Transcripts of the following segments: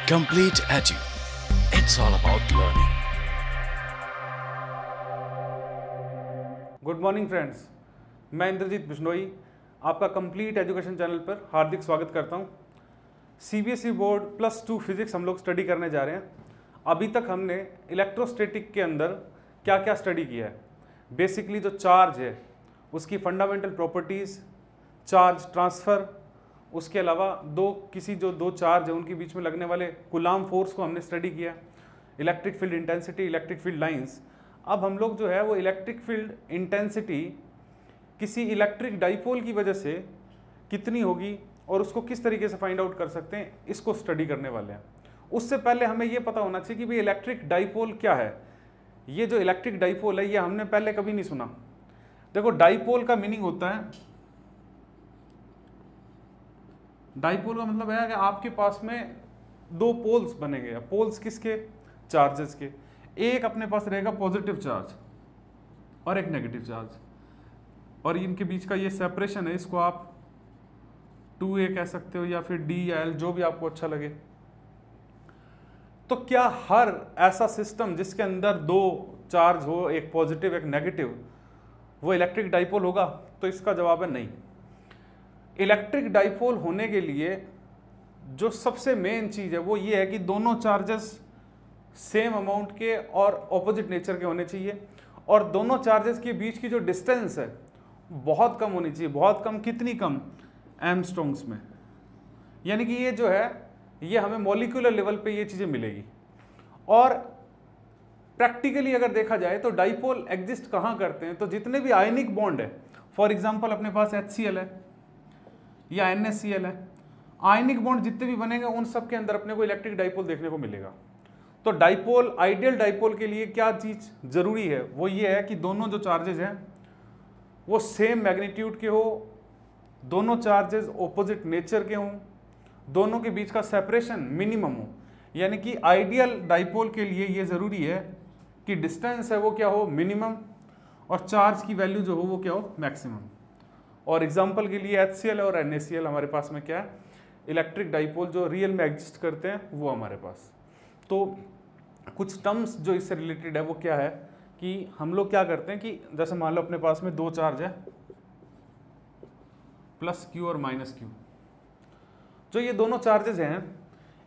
Complete Edu. It's all about learning. Good morning friends, मैं इंद्रजीत बिश्नोई आपका complete education channel पर हार्दिक स्वागत करता हूं। सीबीएसई बोर्ड +2 फिजिक्स हम लोग स्टडी करने जा रहे हैं। अभी तक हमने इलेक्ट्रोस्टैटिक के अंदर क्या क्या स्टडी किया है। बेसिकली जो चार्ज है उसकी फंडामेंटल प्रॉपर्टीज़, चार्ज ट्रांसफ़र, उसके अलावा दो चार्ज है उनके बीच में लगने वाले कूलाम फोर्स को हमने स्टडी किया, electric field intensity, electric field lines. अब हम लोग जो है वो इलेक्ट्रिक फील्ड इंटेंसिटी किसी इलेक्ट्रिक डाइपोल की वजह से कितनी होगी और उसको किस तरीके से फाइंड आउट कर सकते हैं, इसको स्टडी करने वाले हैं। उससे पहले हमें ये पता होना चाहिए कि भाई इलेक्ट्रिक डाइपोल क्या है। ये जो इलेक्ट्रिक डाइपोल है ये हमने पहले कभी नहीं सुना। देखो, डाइपोल का मीनिंग होता है, डाइपोल का मतलब है कि आपके पास में दो पोल्स बनेंगे। पोल्स किसके? चार्जेस के। एक अपने पास रहेगा पॉजिटिव चार्ज और एक नेगेटिव चार्ज, और इनके बीच का ये सेपरेशन है, इसको आप 2a कह सकते हो या फिर d या l, जो भी आपको अच्छा लगे। तो क्या हर ऐसा सिस्टम जिसके अंदर दो चार्ज हो, एक पॉजिटिव एक नेगेटिव, वो इलेक्ट्रिक डाइपोल होगा? तो इसका जवाब है नहीं। इलेक्ट्रिक डाइपोल होने के लिए जो सबसे मेन चीज़ है वो ये है कि दोनों चार्जेस सेम अमाउंट के और ऑपोजिट नेचर के होने चाहिए, और दोनों चार्जेस के बीच की जो डिस्टेंस है बहुत कम होनी चाहिए। बहुत कम, कितनी कम? एंगस्ट्रॉम्स में। यानी कि ये जो है ये हमें मॉलिक्यूलर लेवल पे ये चीज़ें मिलेगी। और प्रैक्टिकली अगर देखा जाए तो डाइपोल एग्जिस्ट कहाँ करते हैं? तो जितने भी आयनिक बॉन्ड है, फॉर एग्जांपल अपने पास HCl है या NaCl है, आयनिक बॉन्ड जितने भी बनेंगे उन सब के अंदर अपने को इलेक्ट्रिक डाइपोल देखने को मिलेगा। तो डाइपोल, आइडियल डाइपोल के लिए क्या चीज़ जरूरी है? वो ये है कि दोनों जो चार्जेस हैं वो सेम मैग्नीट्यूड के हो, दोनों चार्जेस ऑपोजिट नेचर के हों, दोनों के बीच का सेपरेशन मिनिमम हो। यानी कि आइडियल डाइपोल के लिए ये ज़रूरी है कि डिस्टेंस है वो क्या हो? मिनिमम, और चार्ज की वैल्यू जो हो वो क्या हो? मैक्सिमम। और एग्जांपल के लिए HCl और NaCl हमारे पास में क्या है? इलेक्ट्रिक डाइपोल जो रियल में एग्जिस्ट करते हैं वो हमारे पास। तो कुछ टर्म्स जो इससे रिलेटेड है वो क्या है कि हम लोग क्या करते हैं कि जैसे मान लो अपने पास में दो चार्ज है, +Q और -Q। जो ये दोनों चार्जेस हैं,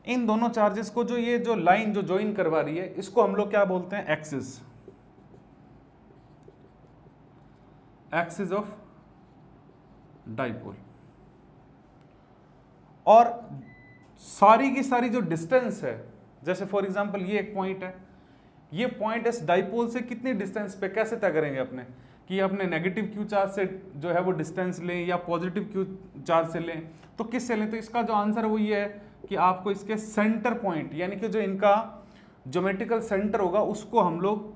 इन दोनों चार्जेस को जो ये जो लाइन जो ज्वाइन करवा रही है, इसको हम लोग क्या बोलते हैं? Axis of dipole. और सारी की सारी जो डिस्टेंस है, जैसे फॉर एग्जांपल ये एक पॉइंट है, ये पॉइंट इस डाइपोल से कितनी डिस्टेंस पे, कैसे तय करेंगे अपने कि अपने नेगेटिव क्यू चार्ज से जो है वो डिस्टेंस लें या पॉजिटिव क्यू चार्ज से लें? तो किससे लें? तो इसका जो आंसर है वो ये है कि आपको इसके सेंटर पॉइंट, यानी कि जो इनका ज्योमेट्रिकल सेंटर होगा उसको हम लोग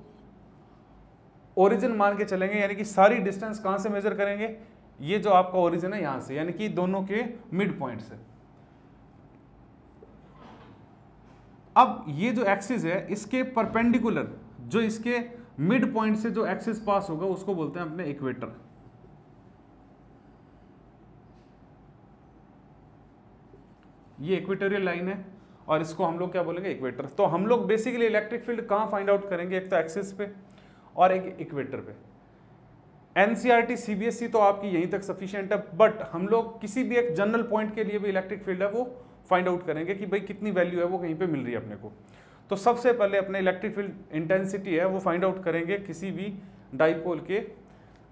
ओरिजिन मान के चलेंगे। यानी कि सारी डिस्टेंस कहाँ से मेजर करेंगे? ये जो आपका ओरिजिन है यहाँ से, यानी कि दोनों के मिड पॉइंट से। अब ये जो एक्सिस है इसके परपेंडिकुलर जो इसके मिड पॉइंट से जो एक्सिस पास होगा उसको बोलते हैं अपने इक्वेटर। ये इक्वेटोरियल लाइन है और इसको हम लोग क्या बोलेंगे? इक्वेटर। तो हम लोग बेसिकली इलेक्ट्रिक फील्ड कहाँ फाइंड आउट करेंगे? एक तो एक्सिस पे और एक इक्वेटर पे। NCERT CBSE तो आपकी यहीं तक सफिशिएंट है, बट हम लोग किसी भी एक जनरल पॉइंट के लिए भी इलेक्ट्रिक फील्ड है वो फाइंड आउट करेंगे कि भाई कितनी वैल्यू है वो कहीं पे मिल रही है अपने को। तो सबसे पहले अपने इलेक्ट्रिक फील्ड इंटेंसिटी है वो फाइंड आउट करेंगे किसी भी डाइपोल के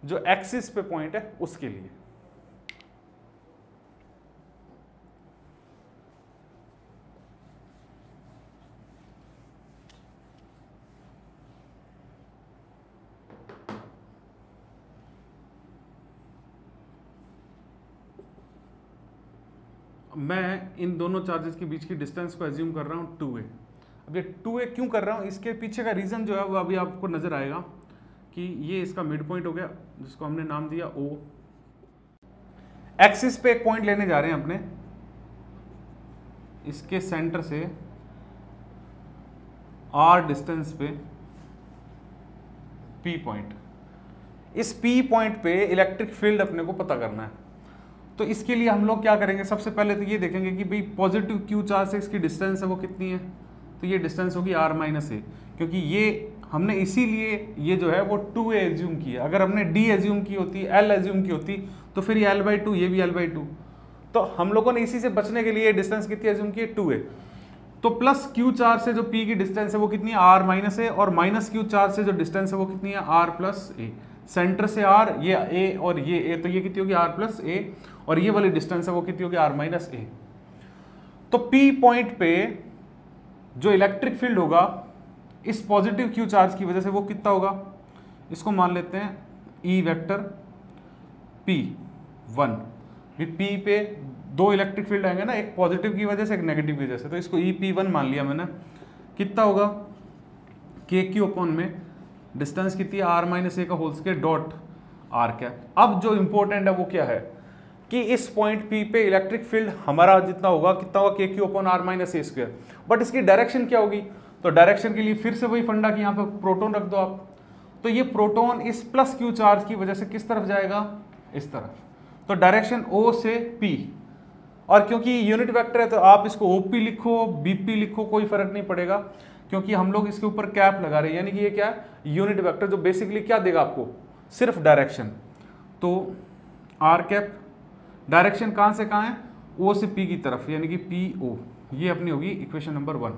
जो एक्सिस पे पॉइंट है उसके लिए। मैं इन दोनों चार्जेस के बीच की डिस्टेंस को एज्यूम कर रहा हूँ 2a। अब ये 2a क्यों कर रहा हूँ? इसके पीछे का रीज़न जो है वो अभी आपको नज़र आएगा कि ये इसका मिड पॉइंट हो गया जिसको हमने नाम दिया O। एक्सिस पे एक पॉइंट लेने जा रहे हैं अपने, इसके सेंटर से R डिस्टेंस पे P पॉइंट। इस P पॉइंट पे इलेक्ट्रिक फील्ड अपने को पता करना है। तो इसके लिए हम लोग क्या करेंगे, सबसे पहले तो ये देखेंगे कि भाई पॉजिटिव क्यू चार्ज से इसकी डिस्टेंस है वो कितनी है, तो ये डिस्टेंस होगी r माइनस ए, क्योंकि ये हमने इसीलिए ये जो है वो 2a एज्यूम किया। अगर हमने d एज्यूम की होती, l एज्यूम की होती, तो फिर ये l/2, ये भी l/2। तो हम लोगों ने इसी से बचने के लिए डिस्टेंस कितनी एज्यूम की है, 2a। तो प्लस क्यू चार्ज से जो p की डिस्टेंस है वो कितनी है, r माइनस ए, और माइनस क्यू चार्ज से जो डिस्टेंस है वो कितनी है, r प्लस ए। सेंटर से r, ये a और ये a, तो ये कितनी होगी r प्लस ए, और ये वाली डिस्टेंस है वो कितनी होगी, r माइनस ए। तो p पॉइंट पे जो इलेक्ट्रिक फील्ड होगा इस पॉजिटिव क्यू चार्ज की वजह से वो कितना होगा, इसको मान लेते हैं E वेक्टर P1। P पे दो इलेक्ट्रिक फील्ड आएंगे ना, एक पॉजिटिव की वजह से एक नेगेटिव की वजह से, तो इसको EP1 मान लिया मैंने। कितना होगा, KQ अपॉन में डिस्टेंस कितनी है, r माइनस ए का whole square dot r cap. अब जो इंपॉर्टेंट है वो क्या है कि इस पॉइंट P पे इलेक्ट्रिक फील्ड हमारा जितना होगा, कितना होगा, KQ upon r minus a square. But इसकी डायरेक्शन क्या होगी, तो डायरेक्शन के लिए फिर से वही फंडा कि यहाँ पे प्रोटॉन रख दो आप, तो ये प्रोटॉन इस प्लस क्यू चार्ज की वजह से किस तरफ जाएगा, इस तरफ। तो डायरेक्शन O से P, और क्योंकि यूनिट वेक्टर है तो आप इसको OP लिखो, BP लिखो, कोई फर्क नहीं पड़ेगा, क्योंकि हम लोग इसके ऊपर कैप लगा रहे हैं, यानी कि ये क्या है, यूनिट वेक्टर, जो बेसिकली क्या देगा आपको, सिर्फ डायरेक्शन। तो r कैप डायरेक्शन कहाँ से कहाँ है, O से P की तरफ, यानी कि PO, ये अपनी होगी इक्वेशन नंबर 1।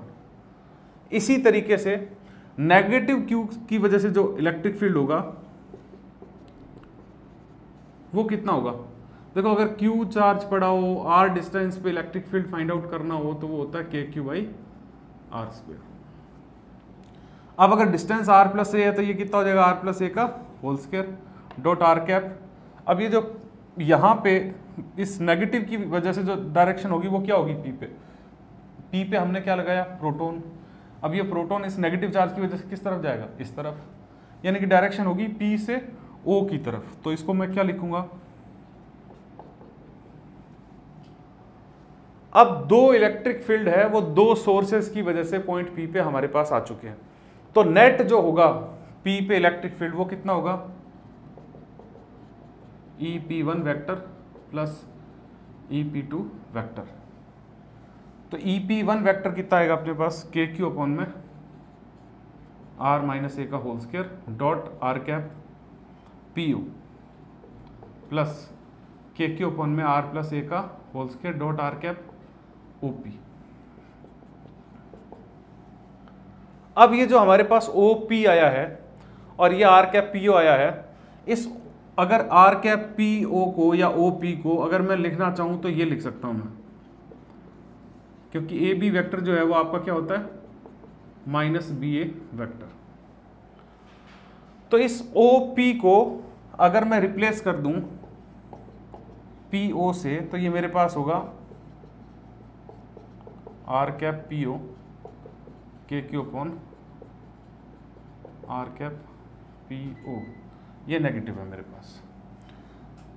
इसी तरीके से नेगेटिव क्यू की वजह से जो इलेक्ट्रिक फील्ड होगा वो कितना होगा, देखो अगर क्यू चार्ज पड़ा हो, r डिस्टेंस पे इलेक्ट्रिक फील्ड फाइंड आउट करना हो, तो वो होता है KQ/r²। अब अगर डिस्टेंस r प्लस ए है तो ये कितना हो जाएगा, r प्लस ए का whole square dot r cap. अब ये जो यहाँ पे इस नेगेटिव की वजह से जो डायरेक्शन होगी वो क्या होगी, P पे हमने क्या लगाया, प्रोटॉन। अब ये प्रोटॉन इस नेगेटिव चार्ज की वजह से किस तरफ जाएगा, इस तरफ, यानी कि डायरेक्शन होगी P से O की तरफ। तो इसको मैं क्या लिखूंगा, अब दो इलेक्ट्रिक फील्ड है वो दो सोर्सेस की वजह से पॉइंट P पे हमारे पास आ चुके हैं। तो नेट जो होगा P पे इलेक्ट्रिक फील्ड वो कितना होगा, EP1 vector plus EP2 vector. तो EP1 वेक्टर कितना आएगा अपने पास, KQ अपॉन में r माइनस ए का whole square dot r cap PO plus KQ upon में r प्लस ए का whole square dot r cap OP। अब ये जो हमारे पास OP आया है और ये r कैप PO आया है, इस अगर r कैप PO को या OP को अगर मैं लिखना चाहूं तो ये लिख सकता हूं मैं, क्योंकि AB वेक्टर जो है वो आपका क्या होता है, माइनस BA वेक्टर। तो इस OP को अगर मैं रिप्लेस कर दूं PO से, तो ये मेरे पास होगा r cap PO KQ upon r cap PO, ये नेगेटिव है मेरे पास।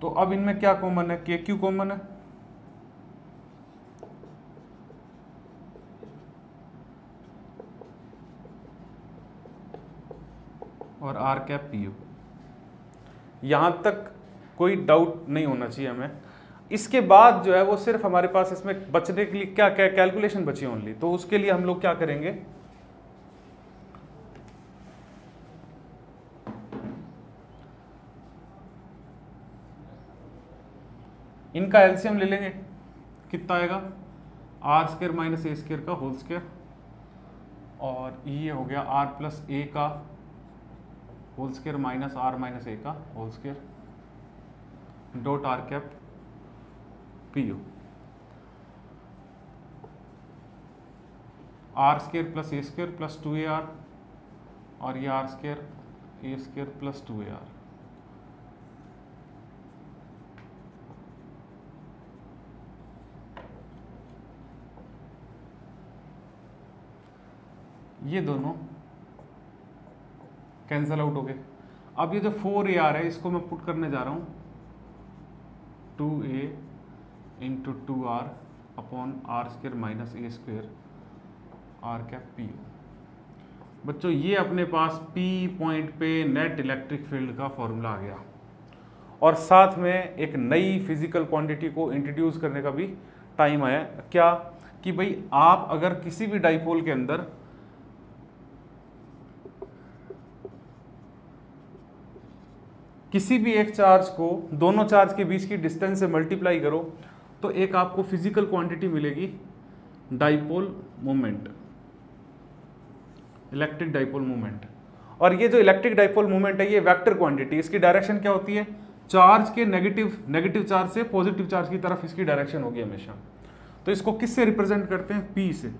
तो अब इनमें क्या कॉमन है, KQ कॉमन है, और r कैप PO। यहाँ तक कोई डाउट नहीं होना चाहिए हमें। इसके बाद जो है वो सिर्फ हमारे पास इसमें बचने के लिए क्या क्या कैलकुलेशन बची ओनली, तो उसके लिए हम लोग क्या करेंगे, इनका एलसीएम ले लेंगे, कितना आएगा, r² माइनस a² का होल स्क्वायर, और ये हो गया r प्लस ए का whole square minus r minus a का whole square dot r cap PO, r² plus a² plus 2ar, और ये r² a² प्लस 2ar। ये दोनों कैंसल आउट हो गए। अब ये जो 4ar है इसको मैं पुट करने जा रहा हूँ 2a into 2r upon r² minus a² r cap PO। बच्चों ये अपने पास P पॉइंट पे नेट इलेक्ट्रिक फील्ड का फॉर्मूला आ गया। और साथ में एक नई फिजिकल क्वांटिटी को इंट्रोड्यूस करने का भी टाइम आया। क्या कि भाई आप अगर किसी भी डाइपोल के अंदर किसी भी एक चार्ज को दोनों चार्ज के बीच की डिस्टेंस से मल्टीप्लाई करो तो एक आपको फिजिकल क्वांटिटी मिलेगी, dipole moment, electric dipole moment. और ये जो इलेक्ट्रिक डाइपोल मोमेंट है ये वेक्टर क्वांटिटी, इसकी डायरेक्शन क्या होती है, चार्ज के नेगेटिव चार्ज से पॉजिटिव चार्ज की तरफ इसकी डायरेक्शन होगी हमेशा। तो इसको किससे रिप्रेजेंट करते हैं, P से।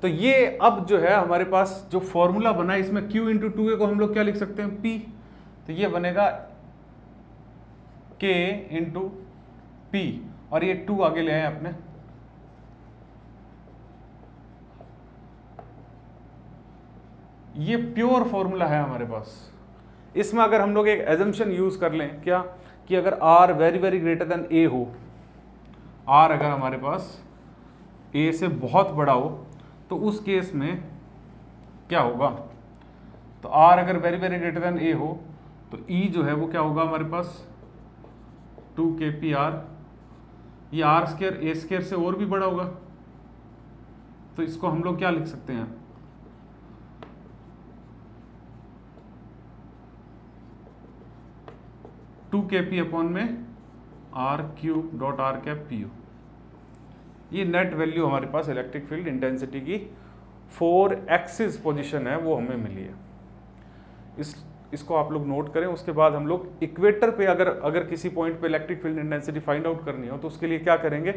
तो ये अब जो है हमारे पास जो फॉर्मूला बना है इसमें Q इंटू 2A को हम लोग क्या लिख सकते हैं, P। तो ये बनेगा K इंटू P और ये 2 आगे ले आए अपने। ये प्योर फॉर्मूला है हमारे पास। इसमें अगर हम लोग एक एजम्पशन यूज कर लें क्या, कि अगर R very very greater then A हो, R अगर हमारे पास A से बहुत बड़ा हो तो उस केस में क्या होगा, तो R अगर very very greater then A हो तो E जो है वो क्या होगा हमारे पास 2kPr, ये R स्क्वायर A स्क्वायर से और भी बड़ा होगा। तो इसको हम लोग क्या लिख सकते हैं, टू Kp अपॉन में R cube dot R cap PU। ये नेट वैल्यू हमारे पास इलेक्ट्रिक फील्ड इंटेंसिटी की 4 एक्सिस पोजीशन है वो हमें मिली है। इसको आप लोग नोट करें। उसके बाद हम लोग इक्वेटर पे अगर किसी पॉइंट पे electric field intensity find out करनी हो तो उसके लिए क्या करेंगे,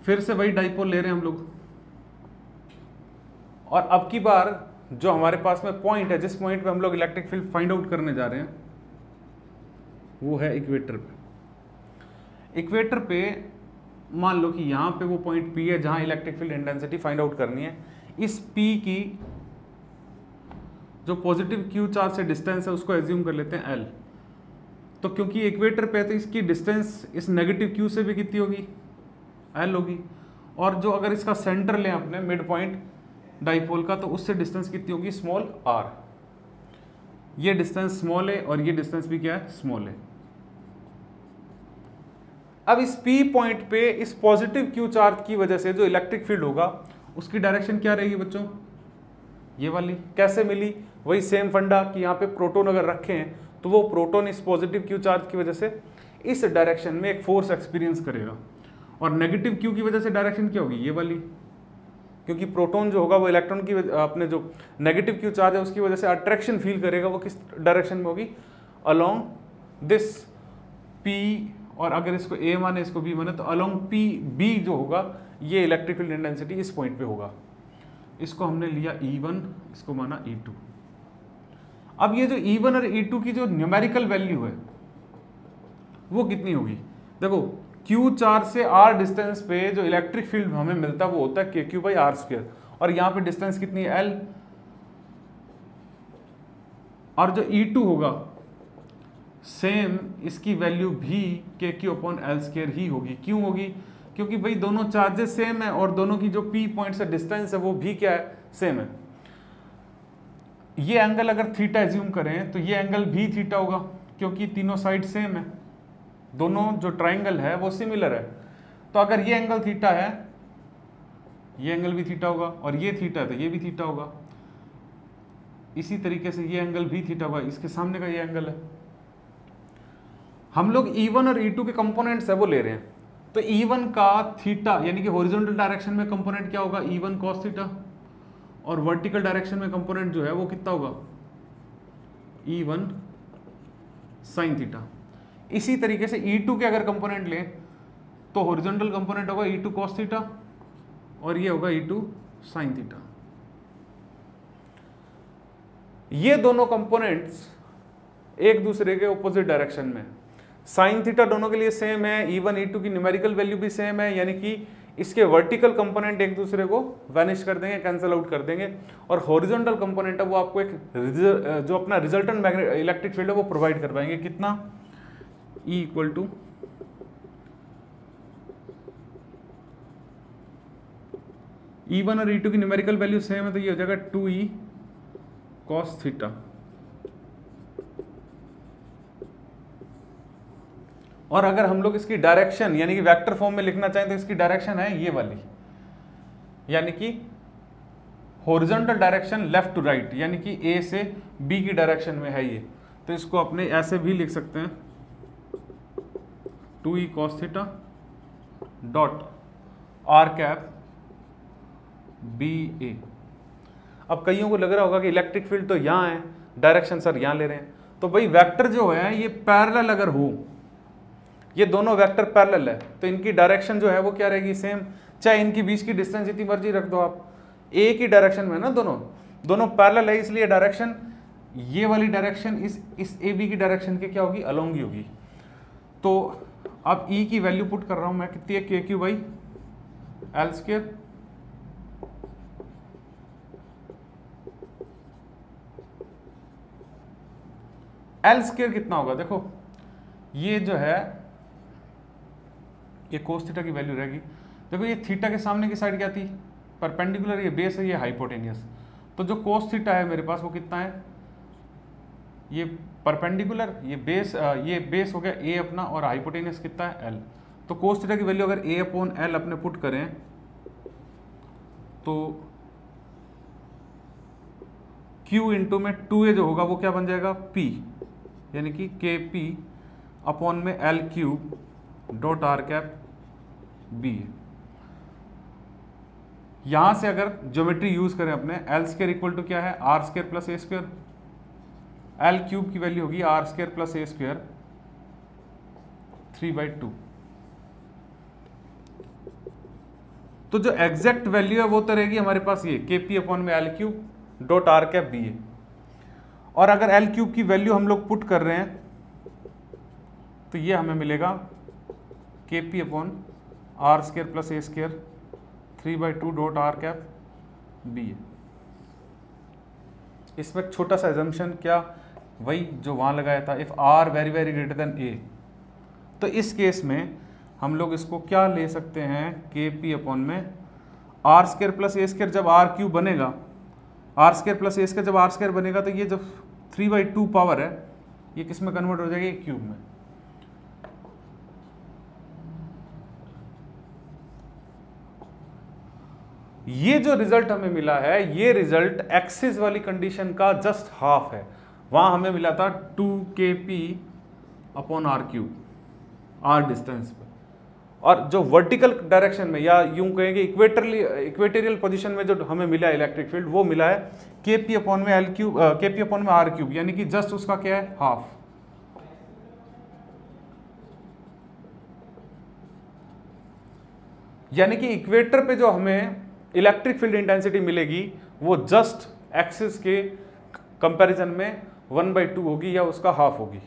फिर से वही डाइपोल ले रहे हैं हम लोग और अब की बार जो हमारे पास में पॉइंट है, जिस पॉइंट पे हम लोग इलेक्ट्रिक फील्ड फाइंड आउट करने जा रहे हैं वो है इक्वेटर पे। इक्वेटर पे मान लो कि यहाँ पे वो पॉइंट P है जहाँ electric field intensity find out करनी है। इस P की जो पॉजिटिव Q चार्ज से डिस्टेंस है उसको एज्यूम कर लेते हैं L। तो क्योंकि इक्वेटर पे है तो इसकी डिस्टेंस इस नेगेटिव Q से भी कितनी होगी, L होगी। और जो अगर इसका सेंटर लें अपने मिड पॉइंट डाइपोल का तो उससे डिस्टेंस कितनी होगी, स्मॉल r। ये डिस्टेंस स्मॉल है और ये डिस्टेंस भी क्या है, स्मॉल है। अब इस P पॉइंट पे इस पॉजिटिव Q चार्ज की वजह से जो इलेक्ट्रिक फील्ड होगा उसकी डायरेक्शन क्या रहेगी बच्चों, ये वाली। कैसे मिली, वही सेम फंडा कि यहाँ पे प्रोटॉन अगर रखे हैं तो वो प्रोटॉन इस पॉजिटिव Q चार्ज की वजह से इस डायरेक्शन में एक फोर्स एक्सपीरियंस करेगा और नेगेटिव Q की वजह से डायरेक्शन क्या होगी, ये वाली। क्योंकि प्रोटॉन जो होगा वो इलेक्ट्रॉन की अपने जो नेगेटिव Q चार्ज है उसकी वजह से अट्रैक्शन फील करेगा, वो किस डायरेक्शन में होगी, अलोंग दिस P। और अगर इसको A माने इसको B माने तो अलोंग P B जो होगा ये इलेक्ट्रिक फील्ड इंटेंसिटी इस पॉइंट पे होगा। इसको हमने लिया E1, इसको माना E2। अब ये जो E1 और E2 की जो न्यूमेरिकल वैल्यू है वो कितनी होगी, देखो Q चार्ज से R डिस्टेंस पे जो इलेक्ट्रिक फील्ड हमें मिलता है वो होता है KQ बाई R स्क्वायर। और यहाँ पे डिस्टेंस कितनी है, L। और जो E2 होगा सेम इसकी वैल्यू भी KQ अपॉन L स्क्वायर ही होगी। क्यों होगी, क्योंकि भाई दोनों चार्जेस सेम है और दोनों की जो P पॉइंट से डिस्टेंस है वो भी क्या है, सेम है। ये एंगल अगर थीटा एज्यूम करें तो ये एंगल भी थीटा होगा क्योंकि तीनों साइड सेम है, दोनों जो ट्राइंगल है वो सिमिलर है। तो अगर ये एंगल थीटा है ये एंगल भी थीटा होगा और ये थीटा है तो ये भी थीटा होगा। इसी तरीके से ये एंगल भी थीटा होगा, इसके सामने का ये एंगल है। हम लोग E1 और E2 के कंपोनेंट्स है वो ले रहे हैं। तो E1 का थीटा यानी कि हॉरिजॉन्टल डायरेक्शन में कंपोनेंट क्या होगा, E1 cos थीटा। और वर्टिकल डायरेक्शन में कंपोनेंट जो है वो कितना होगा, E1 sin थीटा। इसी तरीके से E2 के अगर कंपोनेंट लें तो हॉरिजॉन्टल कंपोनेंट होगा E2 cos थीटा और ये होगा E2 sin थीटा। ये दोनों कंपोनेंट्स एक दूसरे के ऑपोजिट डायरेक्शन में। sin थीटा दोनों के लिए सेम है, E1 E2 की न्यूमेरिकल वैल्यू भी सेम है, यानी कि इसके वर्टिकल कंपोनेंट एक दूसरे को वैनिश कर देंगे, कैंसिल आउट कर देंगे, और हॉरिजॉन्टल कंपोनेंट है वो आपको एक जो अपना रिजल्टेंट इलेक्ट्रिक फील्ड है वो प्रोवाइड कर पाएंगे। कितना? E इक्वल टू E1 और E2 की न्यूमेरिकल वैल्यू सेम है, तो ये हो जाएगा 2E cos थीटा। और अगर हम लोग इसकी डायरेक्शन यानी कि वेक्टर फॉर्म में लिखना चाहें तो इसकी डायरेक्शन है ये वाली, यानी कि horizontal direction left to right, यानी कि ए से बी की डायरेक्शन में है ये। तो इसको अपने ऐसे भी लिख सकते हैं 2E cos theta dot r cap B A. अब कईयों को लग रहा होगा कि इलेक्ट्रिक फील्ड तो यहाँ है, डायरेक्शन सर यहाँ ले रहे हैं, तो भाई वेक्टर जो है ये पैरेलल अगर हो, ये दोनों वेक्टर पैरेलल है, तो इनकी डायरेक्शन जो है वो क्या रहेगी? सेम। चाहे इनकी बीच की डिस्टेंस जितनी मर्जी रख दो आप, एक ही डायरेक्शन में ना, दोनों पैरेलल है, इसलिए डायरेक्शन ये वाली डायरेक्शन इस ए बी की डायरेक्शन के क्या होगी? अलोंग ही होगी। तो अब ई की वैल्यू पुट कर रहा हूं मैं, कितनी है? के Q by L square. L square कितना होगा? देखो ये जो है ये कोस थीटा की वैल्यू रहेगी। देखो ये थीटा के सामने की साइड क्या थी? परपेंडिकुलर, ये बेस है, ये हाइपोटेनियस। तो जो कोस थीटा है मेरे पास वो कितना है? ये परपेंडिकुलर, ये बेस हो गया ए अपना, और हाइपोटेनियस कितना है? एल। तो कोस थीटा की वैल्यू अगर ए अपॉन एल अपने पुट करें तो Q इंटू में 2A जो होगा वो क्या बन जाएगा? P, यानी कि KP अपॉन में l cube dot r cap b. यहां से अगर ज्योमेट्री यूज करें अपने, एल स्क्वायर इक्वल टू क्या है? R square plus a square. L cube की वैल्यू होगी r square plus a square 3/2। तो जो एग्जैक्ट वैल्यू है वो तो रहेगी हमारे पास ये KP अपॉन में l cube dot r cap b. और अगर एल क्यूब की वैल्यू हम लोग पुट कर रहे हैं तो ये हमें मिलेगा KP upon r square plus a square 3/2 dot r cap b. इसमें एक छोटा सा एजम्पशन, क्या? वही जो वहां लगाया था, if r very very greater than a. तो इस केस में हम लोग इसको क्या ले सकते हैं? KP अपॉन में r square plus a square, जब आर क्यूब बनेगा, r square plus a square जब आर स्क्वायर बनेगा तो ये जब 3/2 पावर है ये किस में कन्वर्ट हो जाएगी? क्यूब में। ये जो रिजल्ट हमें मिला है, ये रिजल्ट एक्सिस वाली कंडीशन का जस्ट हाफ है। वहां हमें मिला था 2KP upon r cube, r distance पे। और जो वर्टिकल डायरेक्शन में, या यूं कहेंगे इक्वेटोरियल पोजीशन में जो हमें मिला है इलेक्ट्रिक फील्ड, वो मिला है KP अपॉन में एल क्यूब, KP अपॉन में आर क्यूब, यानी कि जस्ट उसका क्या है? हाफ। यानी कि इक्वेटर पे जो हमें इलेक्ट्रिक फील्ड इंटेंसिटी मिलेगी वो जस्ट एक्सिस के कंपैरिजन में 1/2 होगी, या उसका हाफ होगी।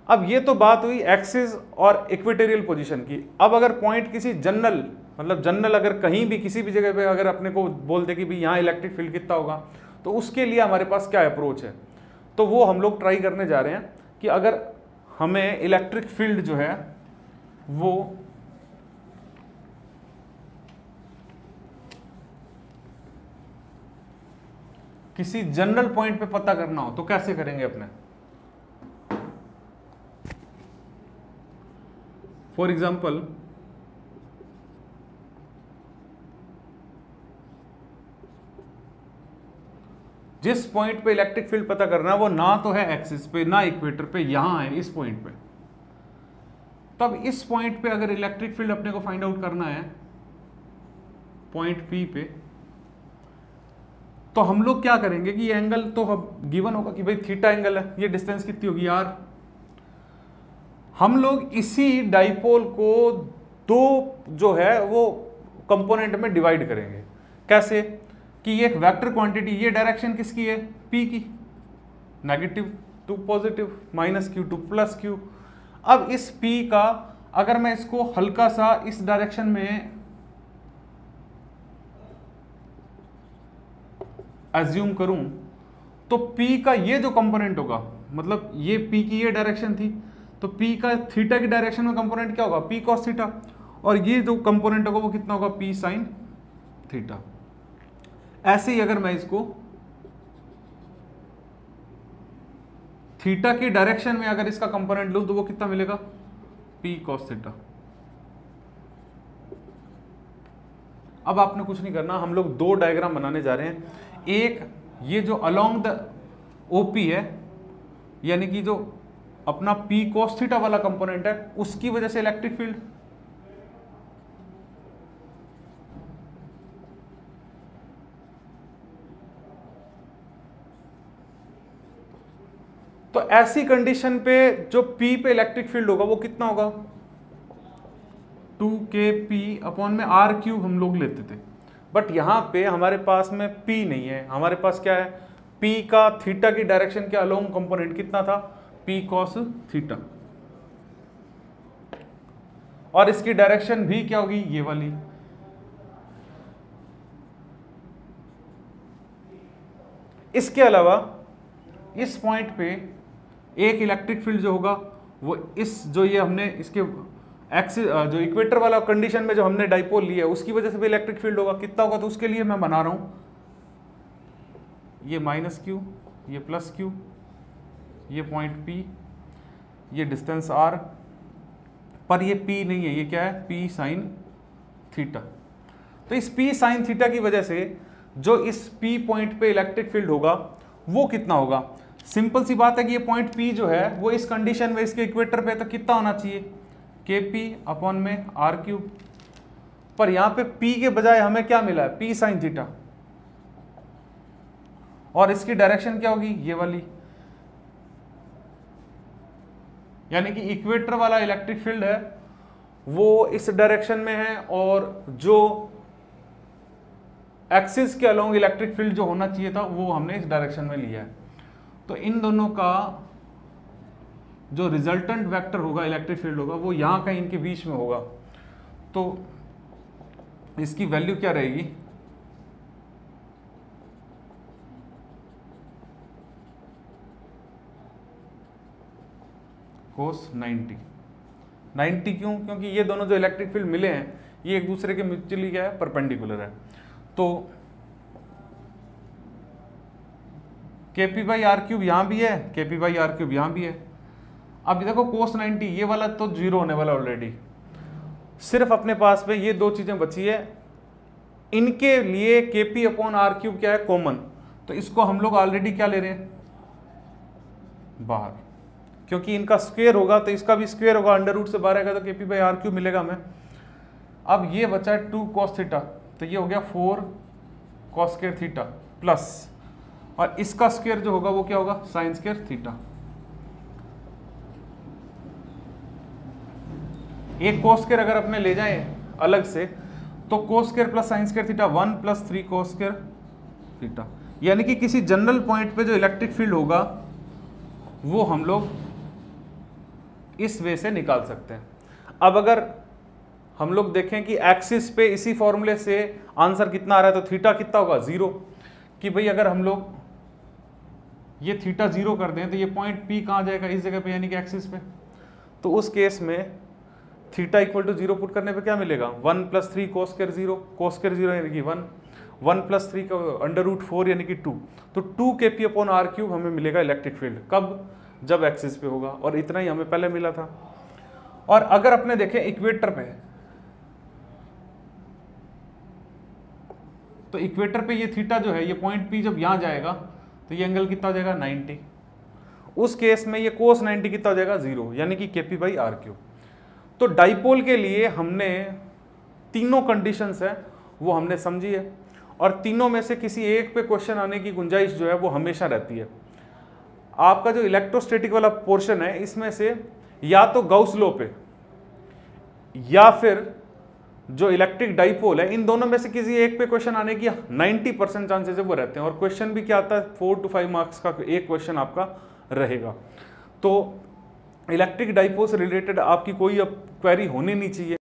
अब ये तो बात हुई एक्सिस और इक्वेटोरियल पोजीशन की। अब अगर पॉइंट किसी जनरल अगर कहीं भी किसी भी जगह पे अगर अपने को बोल दे कि भाई यहाँ इलेक्ट्रिक फील्ड कितना होगा, तो उसके लिए हमारे पास क्या अप्रोच है? तो वो हम लोग ट्राई करने जा रहे हैं कि अगर हमें इलेक्ट्रिक फील्ड जो है वो किसी जनरल पॉइंट पे पता करना हो तो कैसे करेंगे अपने? फॉर एग्जाम्पल, जिस पॉइंट पे इलेक्ट्रिक फील्ड पता करना है वो ना तो है एक्सिस पे ना इक्वेटर पे, यहां है इस पॉइंट पे। तब इस पॉइंट पे अगर इलेक्ट्रिक फील्ड अपने को फाइंड आउट करना है पॉइंट P पे, तो हम लोग क्या करेंगे कि ये एंगल तो गिवन होगा कि भाई थीटा एंगल है, ये डिस्टेंस कितनी होगी? r। हम लोग इसी डाइपोल को दो जो है वो कंपोनेंट में डिवाइड करेंगे। कैसे? कि ये एक वेक्टर क्वांटिटी, ये डायरेक्शन किसकी है? P की, negative to positive, -q to +q। अब इस P का अगर मैं इसको हल्का सा इस डायरेक्शन में एज्यूम करूं तो P का ये जो कंपोनेंट होगा, मतलब ये P की ये डायरेक्शन थी, तो P का थीटा की डायरेक्शन में कंपोनेंट क्या होगा, P cos थीटा, और ये जो कंपोनेंट होगा वो कितना होगा, P sin थीटा। ऐसे ही अगर मैं इसको थीटा की डायरेक्शन में अगर इसका कंपोनेंट लूं तो वो कितना मिलेगा, P cos थीटा। अब आपने कुछ नहीं करना, हम लोग दो डायग्राम बनाने जा रहे हैं। एक ये जो अलोंग द OP है, यानी कि जो अपना P cos थीटा वाला कंपोनेंट है, उसकी वजह से इलेक्ट्रिक फील्ड, तो ऐसी कंडीशन पे जो P पे इलेक्ट्रिक फील्ड होगा वो कितना होगा, 2kP अपॉन में r³ हम लोग लेते थे, बट यहां पे हमारे पास में P नहीं है, हमारे पास क्या है, P का थीटा की डायरेक्शन के अलोंग कंपोनेंट कितना था, P cos थीटा, और इसकी डायरेक्शन भी क्या होगी, ये वाली। इसके अलावा इस पॉइंट पे एक इलेक्ट्रिक फील्ड जो होगा वो इस जो ये हमने इसके एक्सिस जो इक्वेटर वाला कंडीशन में जो हमने डाइपोल लिया है उसकी वजह से भी इलेक्ट्रिक फील्ड होगा, कितना होगा, तो उसके लिए मैं बना रहा हूं ये -q, ये +q, ये पॉइंट P, ये डिस्टेंस r, पर ये P नहीं है, ये क्या है, P sin थीटा। तो इस P sin थीटा की वजह से जो इस P पॉइंट पे इलेक्ट्रिक फील्ड होगा वो कितना होगा, सिंपल सी बात है कि ये पॉइंट P जो है वो इस कंडीशन में इसके इक्वेटर पे तो कितना होना चाहिए, kP अपॉन में r³, पर यहां पे P के बजाय हमें क्या मिला है, P sin थीटा, और इसकी डायरेक्शन क्या होगी, ये वाली, यानी कि इक्वेटर वाला इलेक्ट्रिक फील्ड है वो इस डायरेक्शन में है, और जो एक्सिस के अलोंग इलेक्ट्रिक फील्ड जो होना चाहिए था वो हमने इस डायरेक्शन में लिया है। तो इन दोनों का जो रिजल्टेंट वेक्टर होगा, इलेक्ट्रिक फील्ड होगा, वो यहां कहीं इनके बीच में होगा। तो इसकी वैल्यू क्या रहेगी, कोस 90 क्यों, क्योंकि ये दोनों जो इलेक्ट्रिक फील्ड मिले हैं ये एक दूसरे के म्यूचुअली क्या है, परपेंडिकुलर है। तो kP/r³ यहां भी है, kP/r³ यहां भी है। अब देखो cos 90 ये वाला तो 0 होने वाला ऑलरेडी, सिर्फ अपने पास में ये दो चीजें बची है, इनके लिए kP/r³ क्या है, कॉमन, तो इसको हम लोग ऑलरेडी क्या ले रहे हैं, बाहर, क्योंकि इनका स्क्वायर होगा तो इसका भी स्क्वायर होगा, अंडर रूट से बाहर आएगा तो kP/r³ मिलेगा हमें। अब ये बचा है 2 cos थीटा, तो ये हो गया 4 cos² थीटा प्लस, और इसका स्क्वायर जो होगा वो क्या होगा, sin² थीटा। एक cos² अगर अपने ले जाएं अलग से तो cos² plus sin² theta 1 + 3 cos² theta, यानी कि किसी जनरल पॉइंट पे जो इलेक्ट्रिक फील्ड होगा वो हम लोग इस वे से निकाल सकते हैं। अब अगर हम लोग देखें कि एक्सिस पे इसी फॉर्मूले से आंसर कितना आ रहा है, तो थीटा कितना होगा, 0, कि भाई अगर हम लोग ये थीटा 0 कर दें तो ये पॉइंट P कहाँ जाएगा, इस जगह पे, यानी कि एक्सिस पे। तो उस केस में थीटा = 0 पुट करने पे क्या मिलेगा, 1 + 3 cos² 0, cos² 0 यानी कि 1, 1 + 3 का √4 यानी कि 2, तो 2 kP/r³ हमें मिलेगा इलेक्ट्रिक फील्ड, कब, जब एक्सिस पे होगा, और इतना ही हमें पहले मिला था। और अगर अपने देखें इक्वेटर पे, तो इक्वेटर पे ये थीटा जो है, ये पॉइंट P जब यहां जाएगा तो ये एंगल कितना हो जाएगा, 90, उस केस में ये cos 90 कितना हो जाएगा, 0, यानी कि kP/r³। तो डाइपोल के लिए हमने तीनों कंडीशंस है वो हमने समझी है, और तीनों में से किसी एक पे क्वेश्चन आने की गुंजाइश जो है वो हमेशा रहती है। आपका जो इलेक्ट्रोस्टैटिक वाला पोर्शन है इसमें से या तो गाउस लॉ पे या फिर जो इलेक्ट्रिक डाइपोल है, इन दोनों में से किसी एक पे क्वेश्चन आने की 90% चांसेस है वो रहते हैं, और क्वेश्चन भी क्या आता है, 4 to 5 मार्क्स का एक क्वेश्चन आपका रहेगा। तो इलेक्ट्रिक डाइपोल से रिलेटेड आपकी कोई अब क्वेरी होनी नहीं चाहिए।